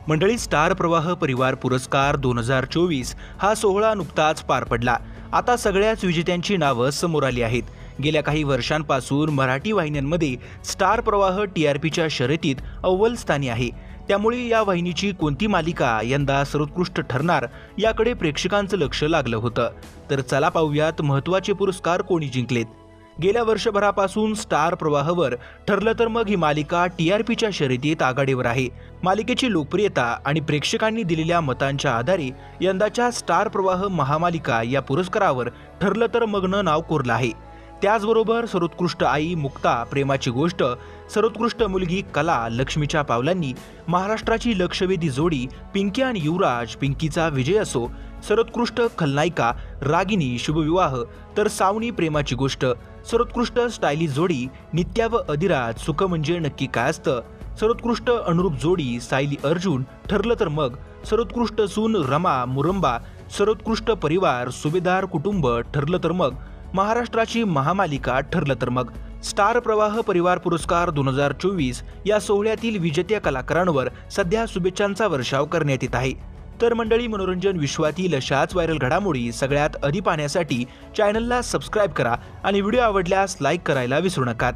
मंडळी, स्टार प्रवाह परिवार पुरस्कार 2024 हा सोहळा नुकताच पार पडला। आता सगळ्याच विजेत्यांची नावं समोर आली आहेत। गेल्या काही वर्षांपासून मराठी वाहिन्यांमध्ये स्टार प्रवाह टीआरपीच्या शर्यतीत अव्वल स्थानी आहे। त्यामुळे या वाहिनीची कोणती मालिका यंदा सर्वोत्कृष्ट ठरणार याकडे प्रेक्षकांचं लक्ष लागलं होतं। तर चला पाहूयात महत्त्वाचे पुरस्कार कोणी जिंकलेत। गेल्या वर्षभरापासून स्टार प्रवाहवर ठरलं तर मग ही मालिका टीआरपीच्या शर्यतीत आघाडीवर आहे। मालिकेची लोकप्रियता आणि प्रेक्षकांनी दिलेल्या मतांच्या आधारे यंदाच्या स्टार प्रवाह महामालिका या पुरस्कारावर ठरलं तर मगनं नाव कोरलं आहे। त्याचबरोबर सर्वोत्कृष्ट आई मुक्ता प्रेमाची गोष्ट, सर्वोत्कृष्ट मुलगी कला लक्ष्मीच्या पावलांनी, महाराष्ट्राची लक्षवेधी जोडी पिंकी आणि युवराज पिंकीचा विजय असो, सर्वोत्कृष्ट खलनायिका रागिनी शुभविवाह तर सावनी प्रेमाची गोष्ट, सर्वोत्कृष्ट स्टायलिश जोडी नित्या व अधिराज सुख म्हणजे नक्की काय असतं, सर्वोत्कृष्ट अनुरूप जोडी सायली अर्जुन ठरलं तर मग, सर्वोत्कृष्ट सून रमा मुरंबा, सर्वोत्कृष्ट परिवार सुभेदार कुटुंब ठरलं तर मग, महाराष्ट्राची महामालिका ठरलं तर मग। स्टार प्रवाह परिवार पुरस्कार 2024 या सोहळ्यातील विजेत्या कलाकारांवर सध्या शुभेच्छांचा वर्षाव करण्यात येत आहे। तर मंडळी, मनोरंजन विश्वातील अशाच व्हायरल घडामोडी सगळ्यात आधी पाहण्यासाठी चॅनलला सबस्क्राईब करा आणि व्हिडिओ आवडल्यास लाईक करायला विसरू नका।